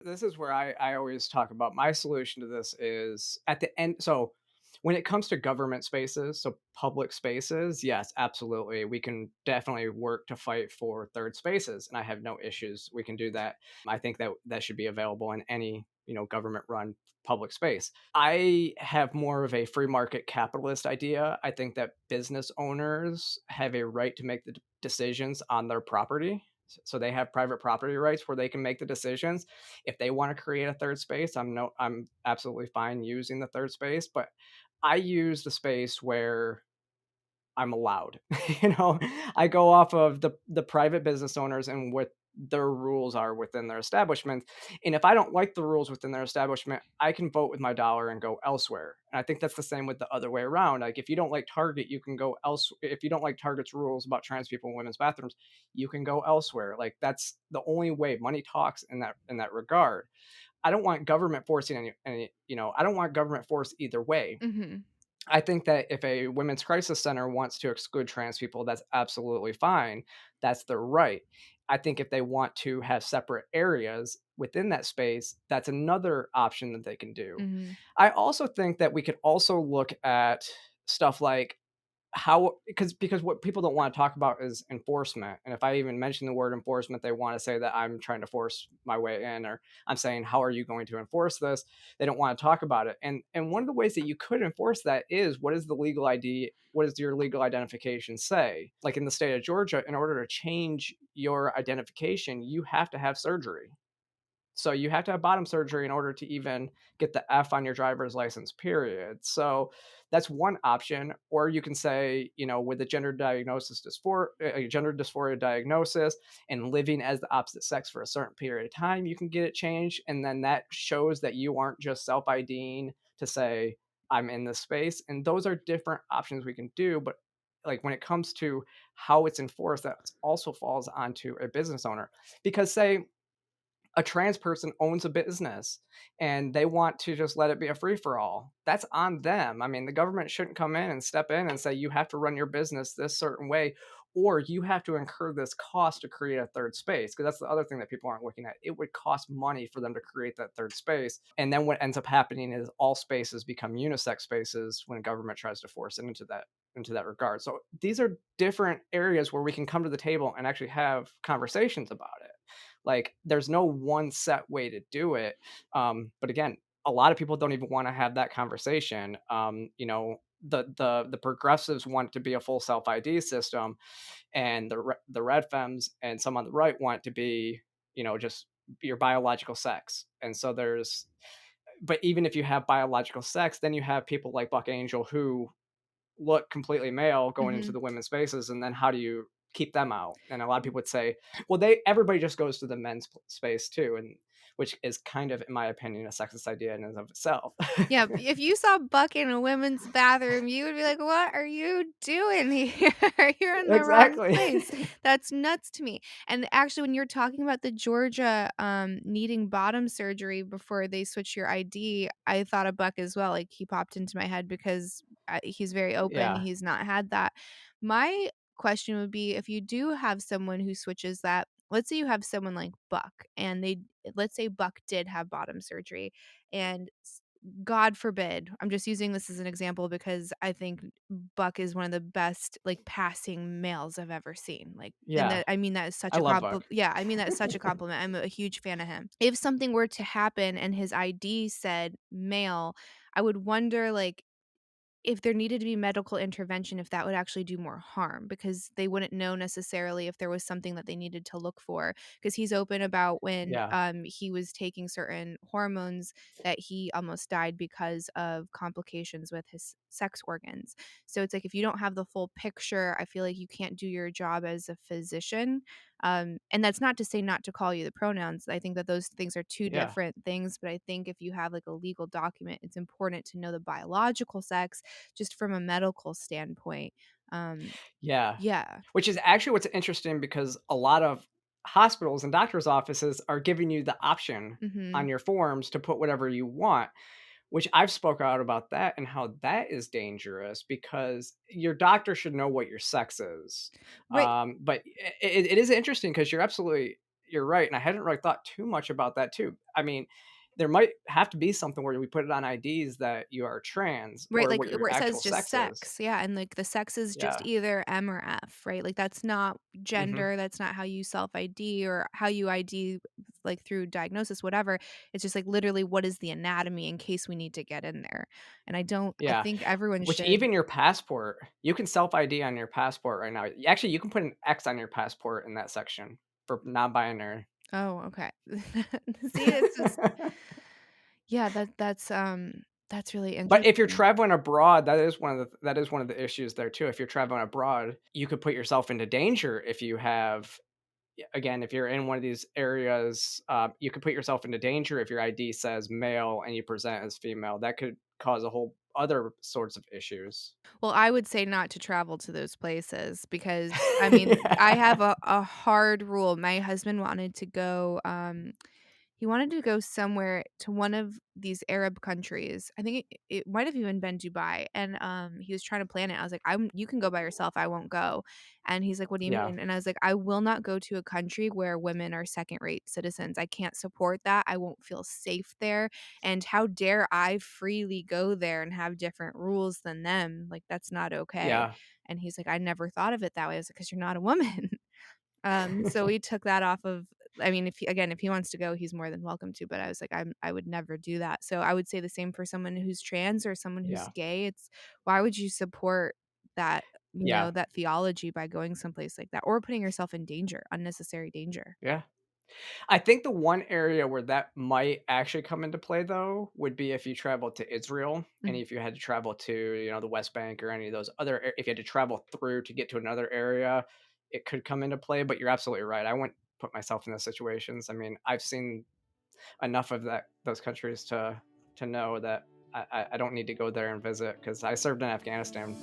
This is where I always talk about my solution to this is at the end. So when it comes to government spaces, so public spaces, yes, absolutely. We can definitely work to fight for third spaces. And I have no issues. We can do that. I think that that should be available in any, government run public space. I have more of a free market capitalist idea. I think that business owners have a right to make the decisions on their property. So they have private property rights where they can make the decisions. If they want to create a third space, I'm absolutely fine using the third space, but I use the space where I'm allowed. I go off of the private business owners and what their rules are within their establishment. And if I don't like the rules within their establishment, I can vote with my dollar and go elsewhere. And I think that's the same with the other way around. Like if you don't like Target, you can go else. If you don't like Target's rules about trans people in women's bathrooms, you can go elsewhere. Like that's the only way money talks in that regard. I don't want government forcing I don't want government force either way. Hmm. I think that if a women's crisis center wants to exclude trans people, that's absolutely fine. That's their right. I think if they want to have separate areas within that space, that's another option that they can do. Hmm. I also think that we could also look at stuff like how because what people don't want to talk about is enforcement. And if I even mention the word enforcement, they want to say that I'm trying to force my way in, or I'm saying how are you going to enforce this. They don't want to talk about it. And one of the ways that you could enforce that is, what is the legal ID, what does your legal identification say? Like in the state of Georgia, in order to change your identification, you have to have surgery. So you have to have bottom surgery in order to even get the F on your driver's license, period. So that's one option. Or you can say, with a gender dysphoria diagnosis and living as the opposite sex for a certain period of time, you can get it changed. And then that shows that you aren't just self IDing to say, I'm in this space. And those are different options we can do. But like when it comes to how it's enforced, that also falls onto a business owner. Because say a trans person owns a business and they want to just let it be a free for all. That's on them. I mean, the government shouldn't come in and step in and say, you have to run your business this certain way, or you have to incur this cost to create a third space. Because that's the other thing that people aren't looking at. It would cost money for them to create that third space. And then what ends up happening is all spaces become unisex spaces when government tries to force it into that regard. So these are different areas where we can come to the table and actually have conversations about it. Like there's no one set way to do it. But again, a lot of people don't even want to have that conversation. The progressives want to be a full self ID system, and the red femmes and some on the right want to be, just your biological sex. And so but even if you have biological sex, then you have people like Buck Angel who look completely male going into Hmm. the women's spaces, and then how do you keep them out? And a lot of people would say, well, they everybody just goes to the men's space too, and which is kind of, in my opinion, a sexist idea in and of itself. Yeah, if you saw Buck in a women's bathroom, you would be like, "What are you doing here? You're in the wrong Exactly. place." That's nuts to me. And actually, when you're talking about the Georgia, needing bottom surgery before they switch your ID, I thought of Buck as well. Like, he popped into my head because, he's very open, Yeah, he's not had that. My question would be, if you do have someone who switches that, let's say you have someone like Buck, and let's say Buck did have bottom surgery, and God forbid, I'm just using this as an example because I think Buck is one of the best, like, passing males I've ever seen, like, and yeah, that I mean that is such I a love Buck. yeah, I mean that is such a compliment, I'm a huge fan of him. If something were to happen and his ID said male, I would wonder, like, if there needed to be medical intervention, if that would actually do more harm, because they wouldn't know necessarily if there was something that they needed to look for. Because he's open about when, Yeah, he was taking certain hormones that he almost died because of complications with his sex organs. So it's like, if you don't have the full picture, I feel like you can't do your job as a physician. And that's not to say not to call you the pronouns. I think that those things are two yeah, different things, but I think if you have like a legal document, it's important to know the biological sex just from a medical standpoint. Um, yeah. yeah. Which is actually what's interesting, because a lot of hospitals and doctors' offices are giving you the option on Mhm. your forms to put whatever you want. Which I've spoke out about that and how that is dangerous, because your doctor should know what your sex is. Right. But it is interesting because you're absolutely you're right, and I hadn't really thought too much about that too. I mean, there might have to be something where we put it on IDs that you are trans Right, or like, what your where it actual says just sex is. sex, yeah, and, like, the sex is just Yeah. either M or F, right? Like, that's not Mhm. gender, that's not how you self-ID or how you ID, like, through diagnosis, whatever. It's just, like, literally what is the anatomy in case we need to get in there, and I Yeah. think everyone Which should. even your passport, you can self ID on your passport right now. Actually, you can put an X on your passport in that section for non-binary. Oh, okay. See, it's just yeah, that's really But if you're interesting. traveling abroad, that is one of the issues there too. If you're traveling abroad, you could put yourself into danger if you have again, if you're in one of these areas, you could put yourself into danger if your ID says male and you present as female. That could cause a whole other sorts of issues. Well, I would say not to travel to those places because, I mean, I Yeah. have a hard rule. My husband wanted to go, he wanted to go somewhere to one of these Arab countries. I think it might have even been Dubai, and, he was trying to plan it. I was like, "I'm You can go by yourself, I won't go." And he's like, "What do you Yeah. mean?" And I was like, "I will not go to a country where women are second-rate citizens. I can't support that. I won't feel safe there, and how dare I freely go there and have different rules than them? Like, that's not okay." Yeah. And he's like, "I never thought of it that way." I was like, "'Cause you're not a woman." So we took that off of. I mean, if he wants to go, he's more than welcome to, but I was like, I would never do that. So I would say the same for someone who's trans or someone who's Yeah. gay. It's why would you support that, Yeah. that theology by going someplace like that or putting yourself in danger, unnecessary danger? Yeah. I think the one area where that might actually come into play, though, would be if you traveled to Israel and Mhm. if you had to travel to, the West Bank or any of those other if you had to travel through to get to another area, it could come into play, but you're absolutely right. I wouldn't put myself in those situations. I mean, I've seen enough of those countries to know that I don't need to go there and visit because I served in Afghanistan.